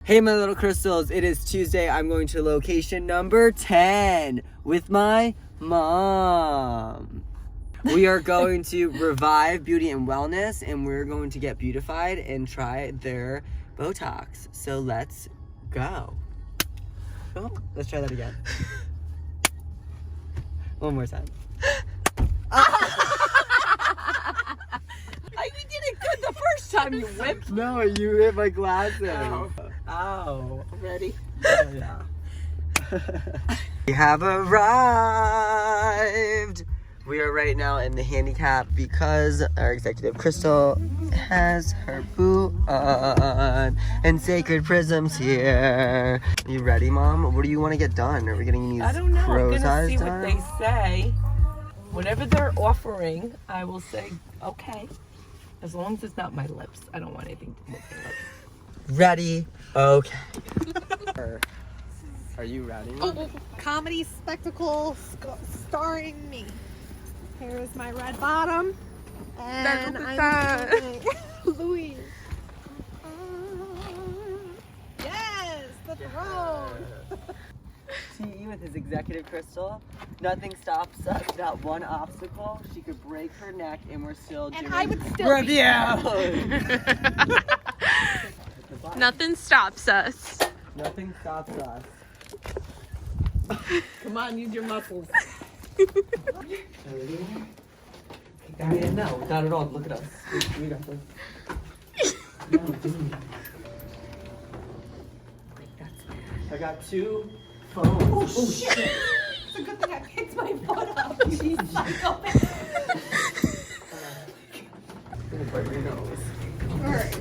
Hey my little crystals, it is Tuesday. I'm going to location number 10 with my mom. We are going to Revive Beauty and Wellness and we're going to get beautified and try their Botox. So let's go. Oh, let's try that again. One more time. We did it good the first time, you whipped. No, you hit my glasses. Ow. Ready? Oh, yeah. We have arrived. We are right now in the handicap because our executive Crystal has her boot on and Sacred Prism's here. Are you ready, Mom? What do you want to get done? Are we getting these I don't know. I'm crow's gonna eyes see done? what they say. Whatever they're offering, I will say okay. As long as it's not my lips. I don't want anything to make my lips. Ready? Okay. Are you ready? Comedy spectacle starring me. Here's my red bottom. And I'm doing Louise. Yes, the throne. See, with his executive Crystal, nothing stops us, not one obstacle. She could break her neck and we're still doing And I would still review. Nothing stops us. Nothing stops us. Come on, use your muscles. No, not at all. Look at us. We got this. No, dude. I got 2 phones. Oh shit! It's a good thing I picked my foot up. Jesus. Break your nose. Alright.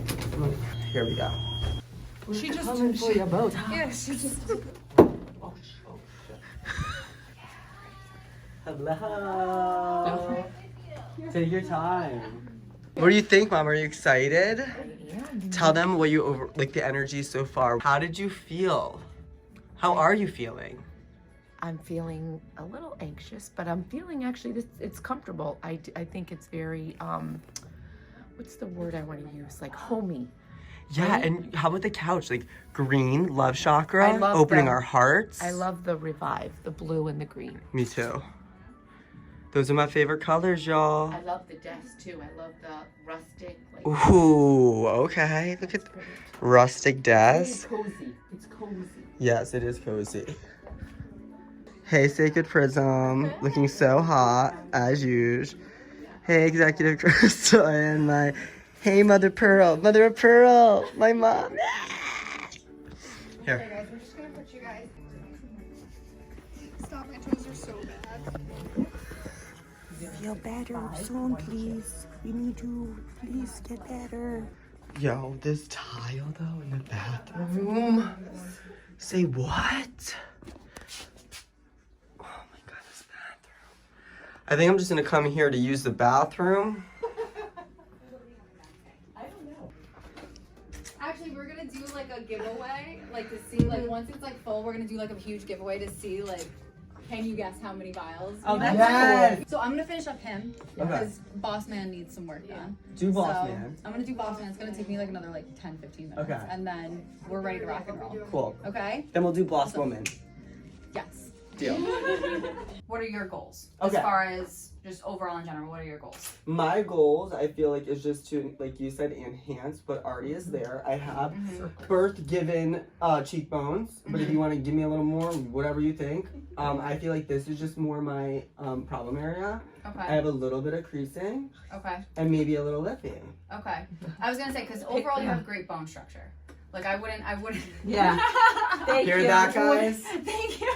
Here we go. She just Coming for you both. Yeah, she just. Oh shit. Hello. Take your time. What do you think, Mom? Are you excited? Tell them what you like the energy so far. How did you feel? How are you feeling? I'm feeling a little anxious, but I'm feeling actually it's comfortable. I think it's very what's the word I want to use? Like homey. Yeah, Right? and how about the couch? Like green, love chakra, I love opening them. our hearts. I love the Revive, the blue and the green. Me too. Those are my favorite colors, y'all. I love the desk too. I love the rustic. Like, Ooh, okay. Look at rustic it's desk. cozy. It's cozy. Yes, it is cozy. Hey, Sacred Prism, looking so hot as usual. Hey, Executive Crystal, and my hey, Mother of Pearl, my mom. Here. Okay, guys, we're just gonna put you guys. Stop, my toes are so bad. Feel better soon, please. You need to please get better. Yo, this tile though in the bathroom. Say what? Oh my god, this bathroom. I think I'm just gonna come here to use the bathroom. Actually, we're gonna do like a giveaway, like to see, like once it's like full, we're gonna do like a huge giveaway to see, like, can you guess how many vials? Oh, you that's have? Yes. So I'm gonna finish up him Okay. because Boss Man needs some work done. Do Boss So, Man. I'm gonna do Boss Man. It's gonna take me like another like 10-15 minutes. Okay. And then we're ready to rock and roll. Cool. Okay? Then we'll do Boss Woman. Yes. Deal. What are your goals? Okay. As far as just overall in general, what are your goals? My goals, I feel like, is just to, like you said, enhance what already is there. I have birth-given cheekbones, but if you want to give me a little more, whatever you think. I feel like this is just more my problem area. I Okay. have a little bit of creasing Okay. and maybe a little lifting. Okay. I was gonna say, because overall you have great bone structure. Like I wouldn't. Yeah. Thank Hear you. that, guys? Thank you.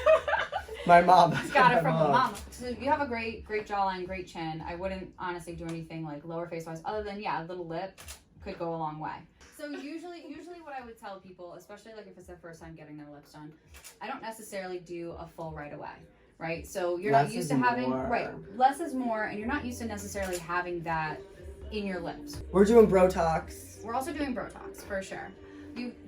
My mom. Got it from the mom. So you have a great jawline, great chin. I wouldn't honestly do anything like lower face wise, other than a little lip could go a long way. So usually what I would tell people, especially like if it's their first time getting their lips done, I don't necessarily do a full right away, right? So you're Less not used is to having more. less is more, and you're not used to necessarily having that in your lips. We're doing Botox. We're also doing Botox for sure.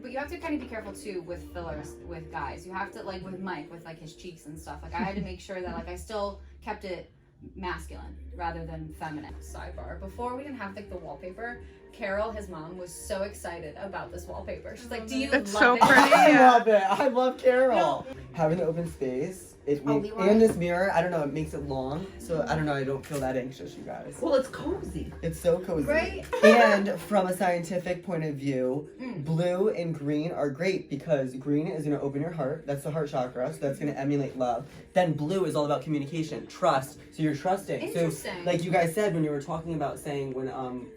But you have to kind of be careful too with fillers with guys. You have to, like with Mike, with like his cheeks and stuff. Like I had to make sure that like I still kept it masculine rather than feminine. Sidebar, before we didn't have like the wallpaper, Carol, his mom, was so excited about this wallpaper. She's like, do you It's love so it? pretty. I Yeah. love it. I love Carol. Having the open space, and this mirror, I don't know, it makes it long. So I don't know, I don't feel that anxious, you guys. Well, it's cozy. It's so cozy. Right? And from a scientific point of view, blue and green are great because green is going to open your heart. That's the heart chakra. So that's going to emulate love. Then blue is all about communication, trust. So you're trusting. Interesting. So like you guys said when you were talking about saying when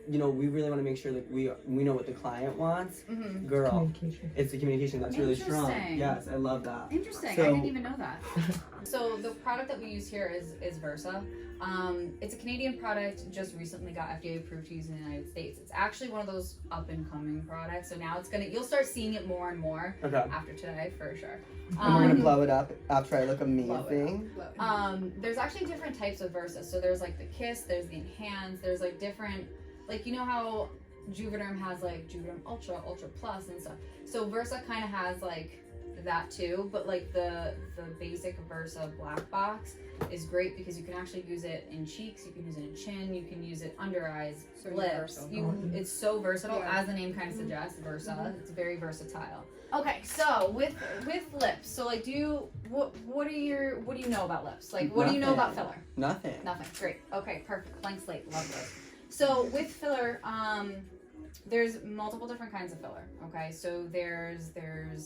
you know, we really want to make sure that we know what the client wants. Girl, Communication. it's the communication that's really strong. Interesting. Yes, I love that. Interesting. So- I didn't even know that. So the product that we use here is Versa. It's a Canadian product, just recently got FDA approved to use in the United States. It's actually one of those up and coming products. So now you'll start seeing it more and more Okay. after today for sure. And we're gonna blow it up after I look amazing. There's actually different types of Versa. So there's like the Kiss, there's the Enhance, there's like different, like you know how Juvederm has like Juvederm Ultra, Ultra Plus and stuff. So Versa kind of has like that too, but like the basic Versa black box is great because you can actually use it in cheeks, you can use it in chin, you can use it under eyes, lips. It's so versatile, as the name kind of suggests. Versa. It's very versatile. Okay, so with lips, so like, what do you know about lips? Like, what do you know about filler? Nothing. Nothing. Great. Okay, perfect. Blank slate. Love this. So with filler, there's multiple different kinds of filler. Okay, so there's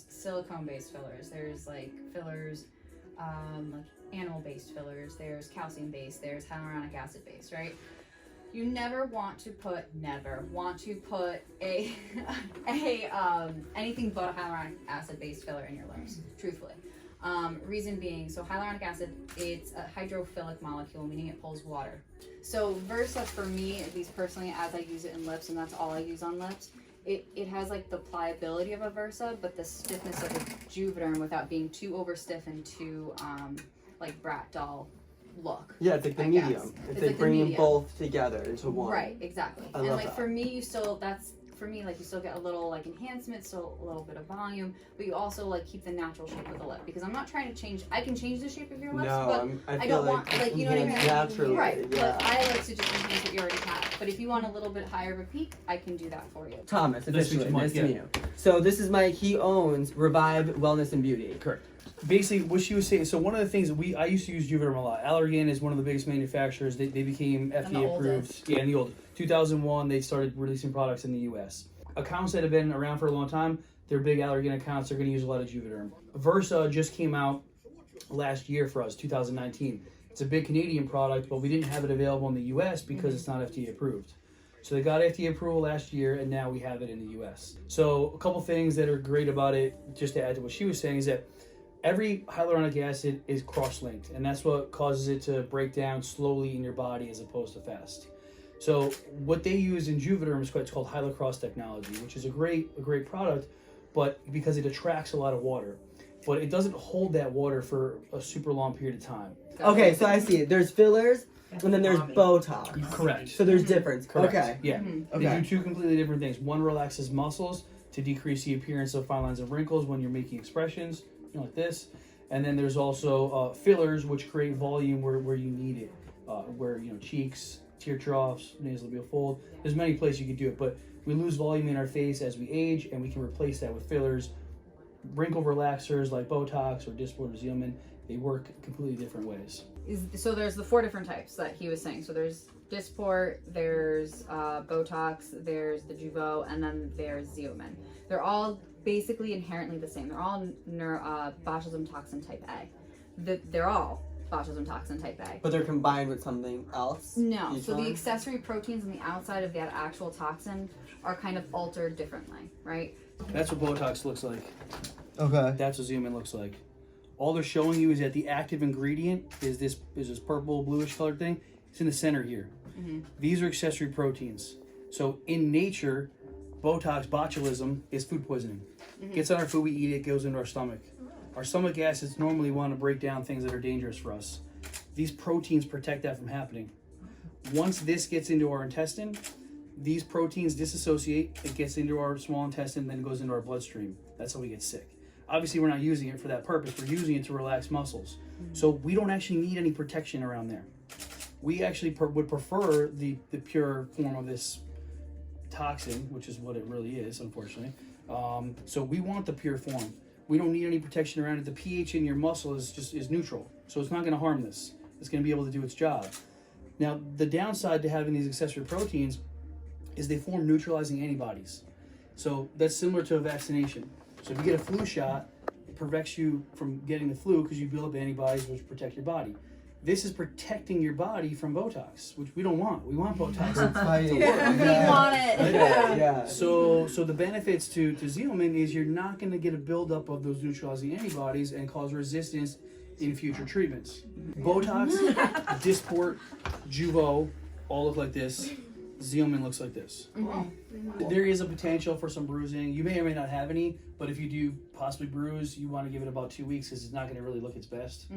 silicone-based fillers. There's like fillers, like animal-based fillers. There's calcium-based. There's hyaluronic acid-based. Right? You never want to put a anything but a hyaluronic acid-based filler in your lips. Truthfully. Reason being, so hyaluronic acid, it's a hydrophilic molecule, meaning it pulls water. So Versa, for me, at least personally, as I use it in lips, and that's all I use on lips, it has like the pliability of a Versa, but the stiffness of a Juvederm without being too over stiff and too like brat doll look. Yeah, it's like the I medium. guess. It's like like bringing the medium. both together into one. Right, exactly. I And love like that. for me, you still you still get a little like enhancement, still a little bit of volume, but you also like keep the natural shape of the lip because I'm not trying to change. I can change the shape of your lips, but I I feel don't want like you know what I mean. naturally. Right, Yeah. but I like to just enhance what you already have. But if you want a little bit higher of a peak, I can do that for you. Thomas, Nice to officially, meet you, Mike, nice to yeah. meet you. So this is Mike. He owns Revive Wellness and Beauty. Correct. Basically, what she was saying. So one of the things that I used to use Juvederm a lot. Allergan is one of the biggest manufacturers. They became the FDA approved. oldest. Yeah, in the old 2001, they started releasing products in the U.S. Accounts that have been around for a long time, they're big Allergan accounts. They're going to use a lot of Juvederm. Versa just came out last year for us, 2019. It's a big Canadian product, but we didn't have it available in the U.S. because it's not FDA approved. So they got FDA approval last year, and now we have it in the U.S. So a couple things that are great about it, just to add to what she was saying, is that every hyaluronic acid is cross-linked, and that's what causes it to break down slowly in your body as opposed to fast. So what they use in Juvederm is what's called hyalocross technology, which is a great product, but because it attracts a lot of water, but it doesn't hold that water for a super long period of time. Okay, so I see it. There's fillers, and then there's Botox. Correct. So there's difference. Correct. Okay. Yeah. They Okay. do two completely different things. One relaxes muscles to decrease the appearance of fine lines and wrinkles when you're making expressions, you know, like this. And then there's also fillers, which create volume where you need it, where, you know, cheeks, tear troughs, nasolabial fold. There's many places you could do it, but we lose volume in our face as we age, and we can replace that with fillers. Wrinkle relaxers like Botox or Dysport or Xeomin, they work completely different ways. So there's the 4 different types that he was saying. So there's Dysport, there's Botox, there's the Jeuveau, and then there's Xeomin. They're all basically inherently the same. They're all botulism toxin type A. They're all botulism toxin type A. But they're combined with something else? No. Each So one? the accessory proteins on the outside of that actual toxin are kind of altered differently, right? That's what Botox looks like. Okay. That's what Xeomin looks like. All they're showing you is that the active ingredient is this purple bluish colored thing. It's in the center here. These are accessory proteins. So in nature, Botox, botulism, is food poisoning. Gets on our food, we eat it, goes into our stomach. Our stomach acids normally want to break down things that are dangerous for us. These proteins protect that from happening. Once this gets into our intestine, these proteins disassociate, it gets into our small intestine, then goes into our bloodstream. That's how we get sick. Obviously, we're not using it for that purpose. We're using it to relax muscles. So we don't actually need any protection around there. We actually would prefer the pure form of this toxin, which is what it really is, unfortunately. So we want the pure form. We don't need any protection around it. The pH in your muscle is neutral, so it's not going to harm this. It's going to be able to do its job. Now, the downside to having these accessory proteins is they form neutralizing antibodies. So that's similar to a vaccination. So if you get a flu shot, it prevents you from getting the flu because you build up antibodies which protect your body. This is protecting your body from Botox, which we don't want. We want Botox to work. We want it. Yeah. So the benefits to Xeomin is you're not going to get a buildup of those neutralizing antibodies and cause resistance in future treatments. Botox, Dysport, Jeuveau all look like this. Xeomin looks like this. There is a potential for some bruising. You may or may not have any, but if you do possibly bruise, you want to give it about 2 weeks because it's not going to really look its best.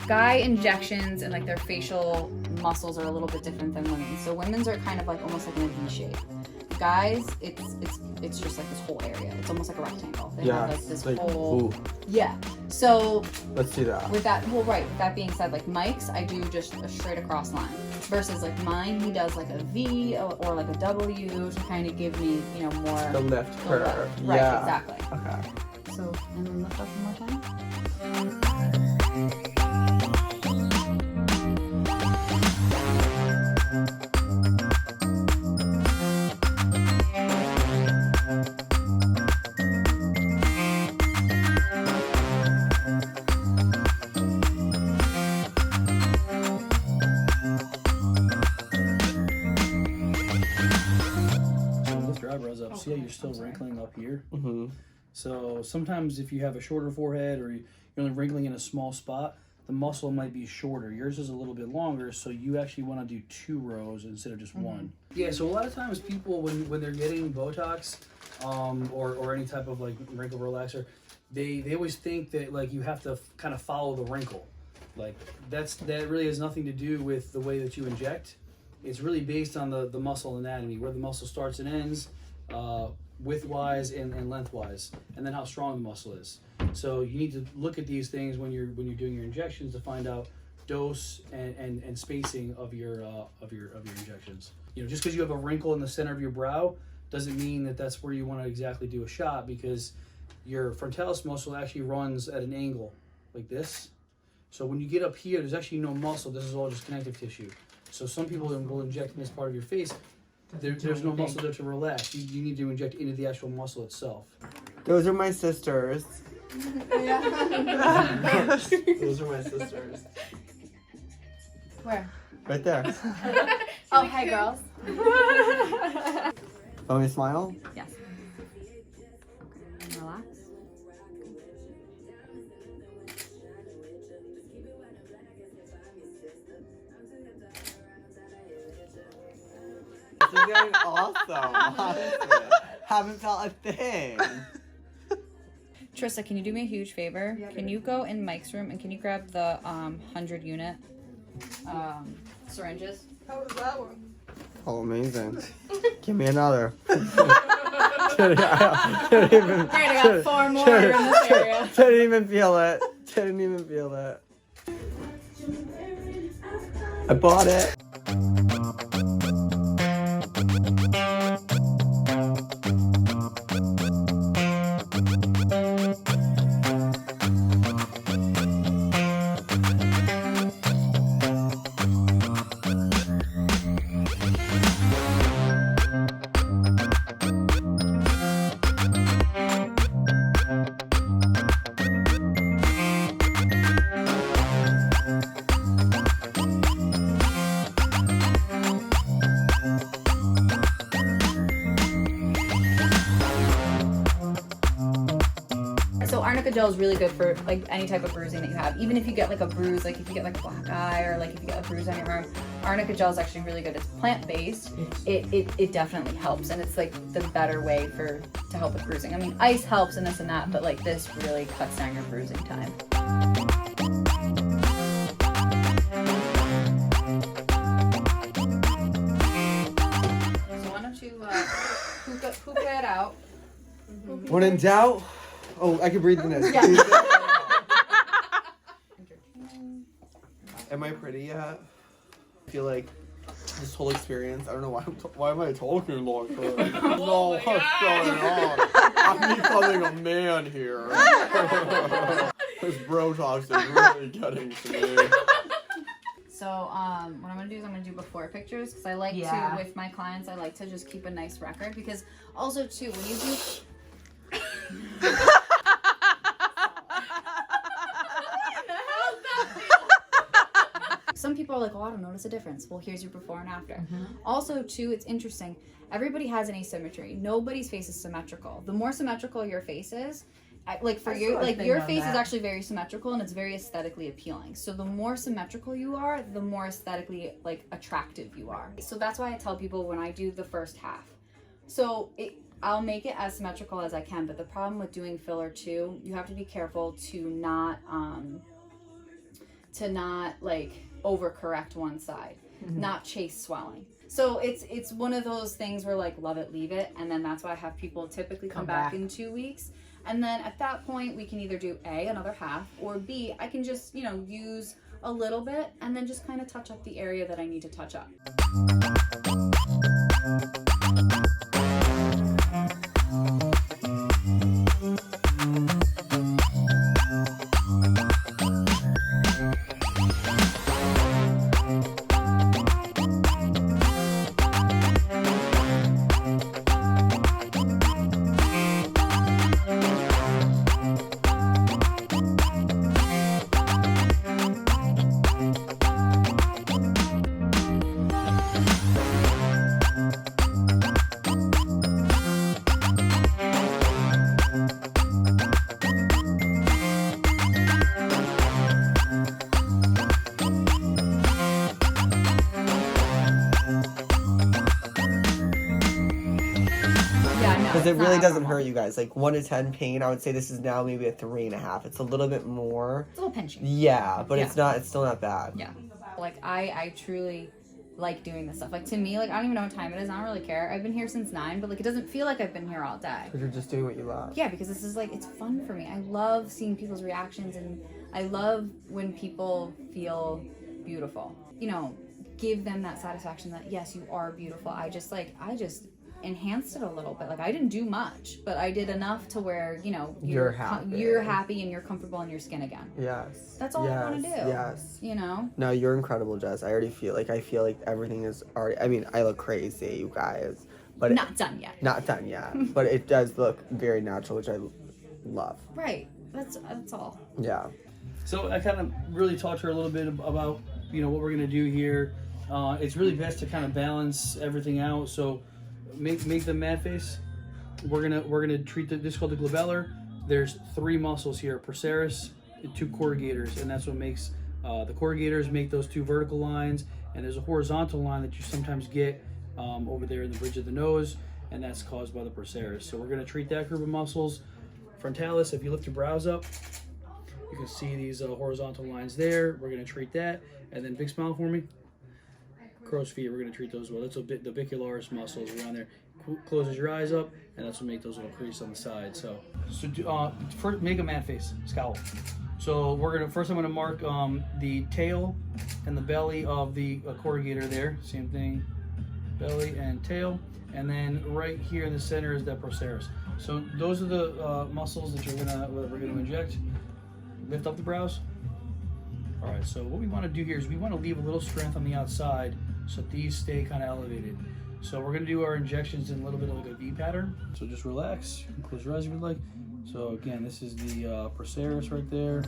Guy injections and like their facial muscles are a little bit different than women. So women's are kind of like almost like in a V shape. Guys, it's just like this whole area. It's almost like a rectangle. They have like this whole. Ooh. Yeah. So Let's do that. with that, well, right. With that being said, like Mike's, I do just a straight across line. Versus like mine, he does like a V or like a W to kind of give me, you know, more The lift the curve. lift. Right. Yeah. Exactly. Okay. So and then lift up one more time. Eyebrows up. See how you're still wrinkling up here? Mm-hmm. So sometimes if you have a shorter forehead or you're only wrinkling in a small spot, the muscle might be shorter. Yours is a little bit longer, so you actually want to do 2 rows instead of just 1. Yeah, so a lot of times people, when they're getting Botox or any type of like wrinkle relaxer, they always think that like you have to kind of follow the wrinkle. Like that really has nothing to do with the way that you inject. It's really based on the muscle anatomy, where the muscle starts and ends, width-wise and lengthwise, and then how strong the muscle is. So you need to look at these things when you're doing your injections to find out dose and spacing of your injections. You know, just because you have a wrinkle in the center of your brow doesn't mean that that's where you want to exactly do a shot, because your frontalis muscle actually runs at an angle like this. So when you get up here, there's actually no muscle. This is all just connective tissue. So some people will inject in this part of your face. There's no muscle there to relax. You need to inject into the actual muscle itself. Those are my sisters. Those are my sisters. Where? Right there. Oh, hey, girls. Want me to smile? Yes. And relax. This is going awesome. Honestly. Haven't felt a thing. Trista, can you do me a huge favor? Can you go in Mike's room and can you grab the 100 unit syringes? How was that one? Oh, amazing. Give me another. Alright, I got 4 more in this area. Didn't even feel it. Didn't even feel it. I bought it. So arnica gel is really good for like any type of bruising that you have. Even if you get like a bruise, like if you get like a black eye or like if you get a bruise on your arm, arnica gel is actually really good. It's plant-based. It definitely helps, and it's like the better way to help with bruising. I mean, ice helps and this and that, but like this really cuts down your bruising time. So why don't you poop it out? When in doubt, I can breathe in this. Am I pretty yet? I feel like this whole experience, I don't know why am I talking like this? No, what's going on? I'm becoming a man here. This Botox is really getting to me. So what I'm gonna do is I'm gonna do before pictures, because I like to, with my clients, I like to just keep a nice record, because also too, when you do some people are like, oh, I don't notice a difference. Well, here's your before and after. Also, too, it's interesting. Everybody has an asymmetry. Nobody's face is symmetrical. The more symmetrical your face is, like for you, like your face is actually very symmetrical and it's very aesthetically appealing. So the more symmetrical you are, the more aesthetically like attractive you are. So that's why I tell people when I do the first half. So I'll make it as symmetrical as I can, but the problem with doing filler too, you have to be careful to not like overcorrect one side, not chase swelling. So it's one of those things where like love it, leave it, and then that's why I have people typically come back in 2 weeks, and then at that point we can either do A, another half, or B, I can just use a little bit and then just kind of touch up the area that I need to touch up. Because it really doesn't hurt you guys. Like 1 to 10 pain, I would say this is now maybe a 3.5. It's a little bit more. It's a little pinching. Yeah, but it's still not bad. Yeah. Like I truly like doing this stuff. Like to me, like I don't even know what time it is. I don't really care. I've been here since 9, but like it doesn't feel like I've been here all day. Because you're just doing what you love. Yeah, because this is like, it's fun for me. I love seeing people's reactions, and I love when people feel beautiful. Give them that satisfaction that yes, you are beautiful. I just enhanced it a little bit. Like I didn't do much, but I did enough to where you're happy and you're comfortable in your skin again. Yes. That's all I want to do. Yes. No, you're incredible, Jess. I feel like everything is already. I mean, I look crazy, you guys, but not done yet. Not done yet, but it does look very natural, which I love. Right. That's all. Yeah. So I kind of really talked to her a little bit about what we're gonna do here. It's really best to kind of balance everything out. So make the mad face. We're gonna treat this called the glabellar. There's 3 muscles here: procerus, 2 corrugators, and that's what makes the corrugators make those 2 vertical lines. And there's a horizontal line that you sometimes get over there in the bridge of the nose, and that's caused by the procerus. So we're gonna treat that group of muscles. Frontalis, if you lift your brows up, you can see these horizontal lines there. We're gonna treat that, and then big smile for me. Crow's feet, we're going to treat those well. That's the bicularis muscles around there. Closes your eyes up, and that's what make those little creases on the side. So first, make a mad face, scowl. So first I'm going to mark the tail and the belly of the corrugator there. Same thing, belly and tail. And then right here in the center is that procerus. So those are the muscles that we're going to inject. Lift up the brows. All right, so what we want to do here is we want to leave a little strength on the outside so these stay kind of elevated. So we're going to do our injections in a little bit of like a V pattern. So just relax, you can close your eyes if you'd like. So again, this is the procerus right there.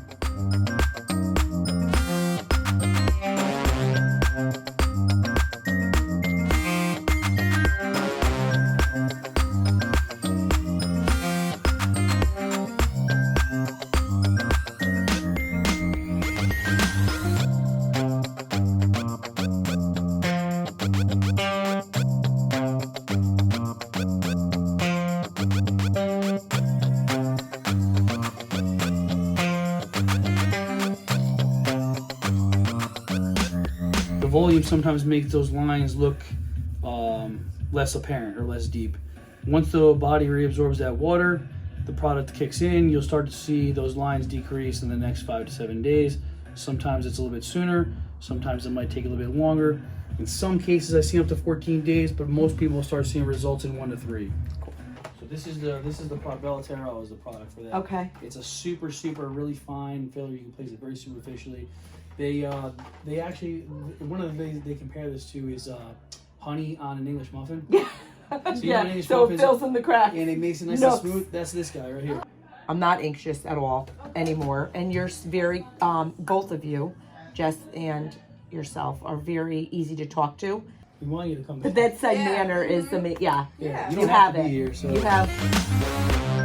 volume sometimes makes those lines look less apparent or less deep. Once the body reabsorbs that water, the product kicks in, you'll start to see those lines decrease in the next 5 to 7 days. Sometimes it's a little bit sooner, sometimes it might take a little bit longer. In some cases I see up to 14 days, but most people start seeing results in 1 to 3. So this is the Bellaterra is the product for that. Okay. It's a super really fine filler. You can place it very superficially. They actually, one of the things they compare this to is honey on an English muffin. Yeah. So it fills in the cracks. And it makes it nice and smooth. That's this guy right here. I'm not anxious at all anymore. And you're very, both of you, Jess and yourself, are very easy to talk to. We want you to come The back. bedside manner is amazing. Yeah. You You don't have have to be it. here, so. You have.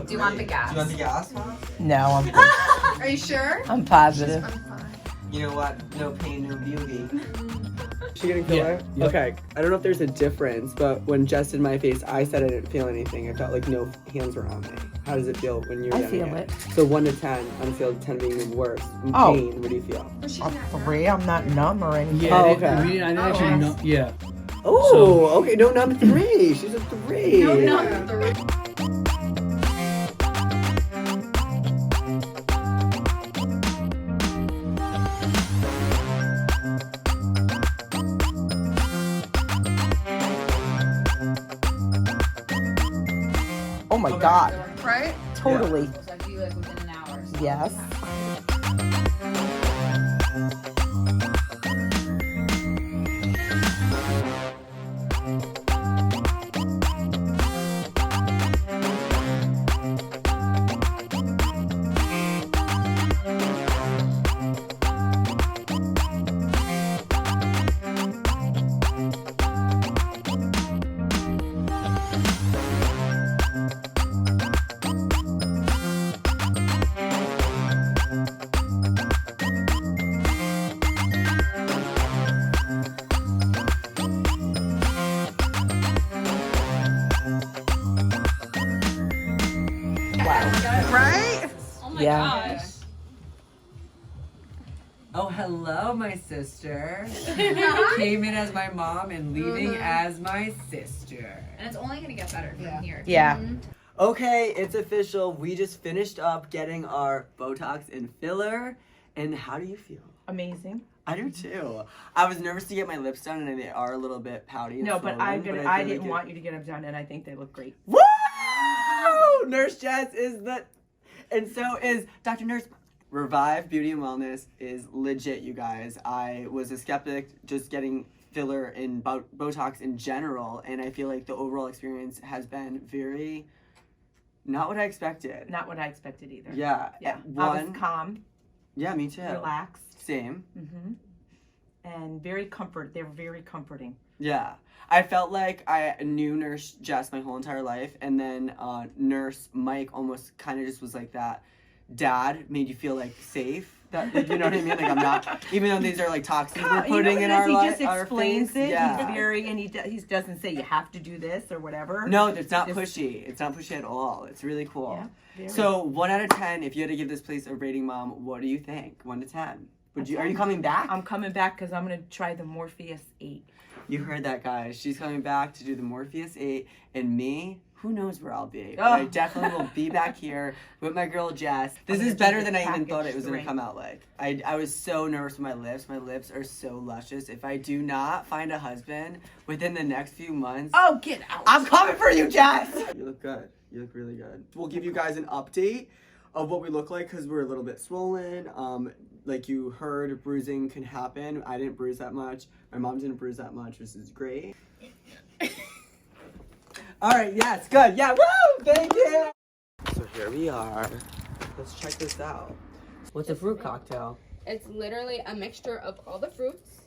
Do you want the gas? Do you want the gas, Mom? No, I'm. Are you sure? I'm positive. You know what? No pain, no beauty. She getting filler? Yeah. Okay. I don't know if there's a difference, but when Jess did my face, I said I didn't feel anything. I felt like no hands were on me. How does it feel when you're I getting feel it. So 1 to 10, on a scale of 10 being the worst. In Oh. pain, what do you feel? I'm 3. I'm not numb or anything. Yeah, Oh, okay. okay. I didn't actually know. Yeah. Oh, okay. No, number 3. She's a 3. Oh my God. Right? Totally. So I do like within an hour. So Yes. Right? Oh my Yeah. gosh. Oh, hello, my sister. Came in as my mom and leaving as my sister. And it's only gonna get better from here. Yeah. Okay, it's official. We just finished up getting our Botox and filler. And how do you feel? Amazing. I do too. I was nervous to get my lips done, and they are a little bit pouty. And No, but swollen, I feel didn't like want you to get them done, and I think they look great. Woo! Nurse Jess is the, and so is Dr. Nurse. Revive Beauty and Wellness is legit, you guys. I was a skeptic just getting filler and Botox in general, and I feel like the overall experience has been very, not what I expected. Not what I expected either. Yeah. Yeah. I One. was calm, Yeah, me too. relaxed, Same. and very comfort. They were very comforting. Yeah. I felt like I knew Nurse Jess my whole entire life, and then Nurse Mike almost kind of just was like that. Dad made you feel like safe. That, like, you know what I mean? Like I'm not, even though these are like toxins we're putting in our He life. just explains it. Yeah. He's very, and he doesn't say you have to do this or whatever. No, it's not Just- pushy. It's not pushy at all. It's really cool. Yeah, very. So 1 out of 10, if you had to give this place a rating, Mom, what do you think? 1 to 10. Are you coming back? I'm coming back because I'm gonna try the Morpheus 8. You heard that, guys. She's coming back to do the Morpheus 8, and me, who knows where I'll be. But I definitely will be back here with my girl Jess. This is better than I even thought it was going to come out like. I was so nervous with my lips. My lips are so luscious. If I do not find a husband within the next few months, Oh, get out! I'm coming for you, Jess! You look good. You look really good. We'll give you guys an update of what we look like because we're a little bit swollen. Like you heard, bruising can happen. I didn't bruise that much. My mom didn't bruise that much, which is great. All right, yes, good. Yeah, woo! Thank you! So here we are. Let's check this out. What's a fruit cocktail? It's literally a mixture of all the fruits